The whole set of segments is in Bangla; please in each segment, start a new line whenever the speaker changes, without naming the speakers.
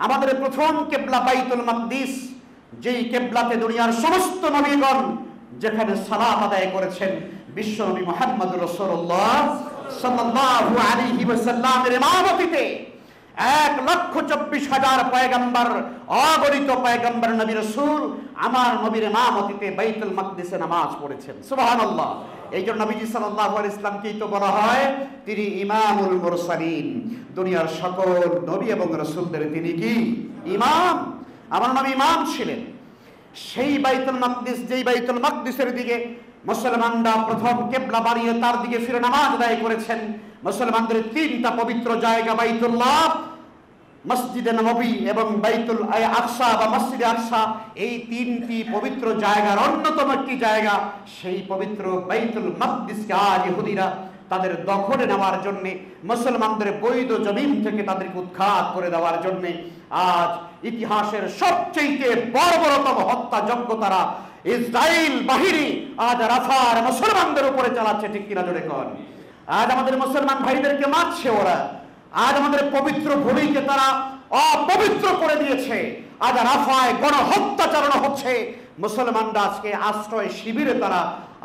আমাদের প্রথম কিবলা বাইতুল মাকদিস, যেই কিবলাতে দুনিয়ার সমস্ত নবীগণ যেখানে সালাত আদায় করেছেন, বিশ্বনবী মুহাম্মদুর রাসূলুল্লাহ সাল্লাল্লাহু আলাইহি ওয়াসাল্লামের ইমামতিতে 1,24,000 পয়গম্বর, অগণিত পয়গম্বর নবী রাসূল আমার নবীর ইমামতিতে বাইতুল মাকদিসে নামাজ পড়েছেন। সুবহানাল্লাহ। এই জন্য নবীজি সাল্লাল্লাহু আলাইহি ওয়াসাল্লামকেই তো বলা হয় তিনি ইমামুল মুরসালিন, দুনিয়ার সকল নবী এবং রাসূলদের তিনি কি ইমাম। আমার নবী ইমাম ছিলেন। সেই বাইতুল মাকদিস, যেই বাইতুল মাকদিসের দিকে মুসলমানরা প্রথম কিবলা বানিয়ে তার দিকে ফিরে নামাজ আদায় করেছেন। মুসলমানদের তিনটা পবিত্র জায়গা, বাইতুল্লাহ, মসজিদে নববী এবং বাইতুল আকসা বা মসজিদে আকসা, এই তিনটি পবিত্র জায়গার অন্যতম একটি জায়গা সেই পবিত্র বাইতুল মাকদিসকে আজ ইহুদিরা তাদের দখলে নেওয়ার জন্য, মুসলমানদের বৈধ জমিন থেকে তাদেরকে উৎখাত করে দেওয়ার জন্য আজ ইতিহাসের সবচেয়ে বর্বরতম হত্যাযজ্ঞ তারা ইসরায়েল বাহিনী আজ রাফার মুসলমানদের উপরে চালাচ্ছে। ঠিক কিনা জোরে কর। আজ আমাদের মুসলমান ভাইদেরকে মারছে ওরা। আজ আমাদের পবিত্র ভূমিকে তারা অপবিত্র করে দিয়েছে। আজ রাফায় গণহত্যা চালানো হচ্ছে। মুসলমানরা আজকে আশ্রয় শিবিরে তারা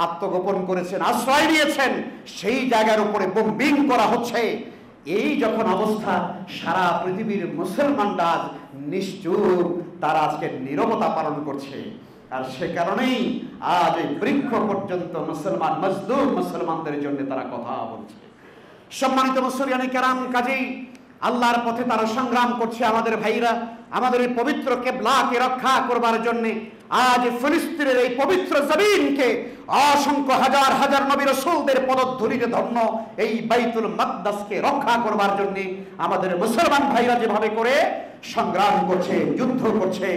আত্মগোপন করেছেন, আশ্রয় নিয়েছেন, সেই জায়গার উপরে বোম্বিং করা হচ্ছে। এই যখন অবস্থা, সারা পৃথিবীর মুসলমানরা আজ নিশ্চুপ, তারা আজকে নীরবতা পালন করছে। আর সে কারণেই আজ এই বৃক্ষ পর্যন্ত মুসলমান মজলুম মুসলমানদের জন্য তারা কথা বলছে। সম্মানিত মুসলিয়ানে কেরাম, কাজেই আল্লাহর পথে তারা সংগ্রাম করছে। আমাদের ভাইরা আমাদের এই পবিত্র কিবলাকে রক্ষা করবার জন্য আজ ফিলিস্তিনের এই পবিত্র জমিনকে অসংখ্য হাজার হাজার নবী রাসূলদের পদধূলিতে ধন্য এই বাইতুল মাকদাসকে রক্ষা করবার জন্য আমাদের মুসলমান ভাইরা যেভাবে করে সংগ্রাম করছে, যুদ্ধ করছে,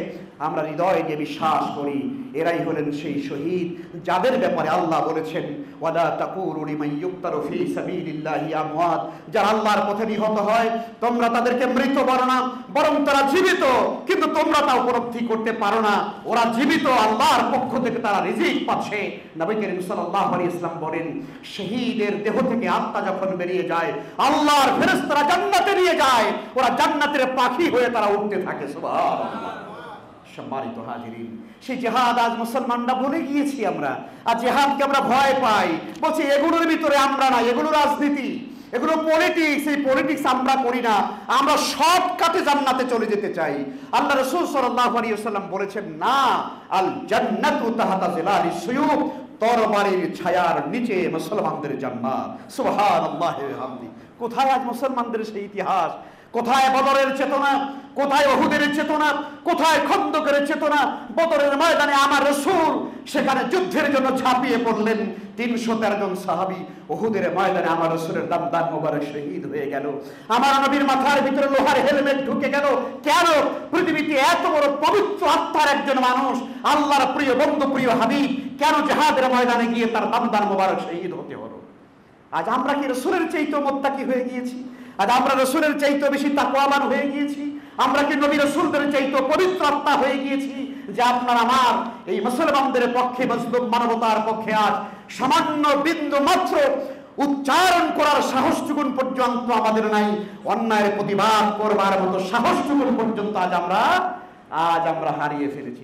আমরা হৃদয়ে যে বিশ্বাস করি এরাই হলেন সেই শহীদ যাদের ব্যাপারে আল্লাহ বলেছেন ওয়ালা তাকুলু লিমান ইউক্তারু ফি সাবিলিল্লাহি আমওয়াত, যারা আল্লাহর পথে নিহত হয় তোমরা তাদেরকে মৃত বলো না, বরং তারা জীবিত, কিন্তু তোমরা তা উপলব্ধি করতে পারো না। ওরা জীবিত, আল্লাহর পক্ষ থেকে তারা রিজিক পাচ্ছে। নবী করিম সাল্লাল্লাহু আলাইহি ওয়াসাল্লাম বলেন, শহীদের দেহ থেকে আত্মা যখন বেরিয়ে যায় আল্লাহর ফেরেশতারা জান্নাতে নিয়ে যায়, ওরা জান্নাতের পাখি হয়ে তারা উঠতে থাকে। সুবহানাল্লাহ। সম্মানিত হাজিরিন, সেই জিহাদ আজ মুসলমানরা ভুলে গিয়েছি আমরা। আর জিহাদকে আমরা ভয় পাই, বলছি এগুলোর ভিতরে আমরা না, এগুলো রাজনীতি, এগুলো পলিটিক্স। এই পলিটিক্স আমরা করি না, আমরা শর্টকাটে জান্নাতে চলে যেতে চাই। আল্লাহ রাসূল সাল্লাল্লাহু আলাইহি ওয়াসাল্লাম বলেছেন, না, আল জান্নাতু তাহতা জিলালিস সুয়ুফ, তরবারির ছায়ার নিচে মুসলমানদের জান্নাত। সুবহানাল্লাহি ওয়া বিহামদি। কোথায় আজ মুসলমানদের সেই ইতিহাস? কোথায় বদরের চেতনা? কোথায় উহুদের চেতনা? কোথায় খন্দকের চেতনা? বদরের ময়দানে আমার রাসূল সেখানে যুদ্ধের জন্য ঝাঁপিয়ে পড়লেন, 313 জন সাহাবী উহুদের ময়দানে আমার রাসূলের দাম মোবারক শহীদ হয়ে গেল। আমার নবীর মাথার ভিতরে লোহার হেলমেট ঢুকে গেল। কেন? পৃথিবীতে এত বড় পবিত্র আত্মার একজন মানুষ, আল্লাহর প্রিয় বন্ধু, প্রিয় হাবিব, কেন জিহাদের ময়দানে গিয়ে তার দাম মোবারক শহীদ হতে হলো? আজ আমরা কি রাসূলের চাইতে মুত্তাকি হয়ে গিয়েছি? আজ আমরা রাসূলের চাইতে বেশি তাকওয়াবান হয়ে গিয়েছি? আমরা কি নবী রাসূলদের চাইতে পবিত্র আত্মা হয়ে গিয়েছি যে আপনার আমার এই মুসলমানদের পক্ষে, মজলুম মানবতার পক্ষে আজ সামান্য বিন্দু মাত্র উচ্চারণ করার সাহসটুকু পর্যন্ত আমাদের নাই, অন্যায়ের প্রতিবাদ করবার মতো সাহসটুকু পর্যন্ত আজ আমরা হারিয়ে ফেলেছি।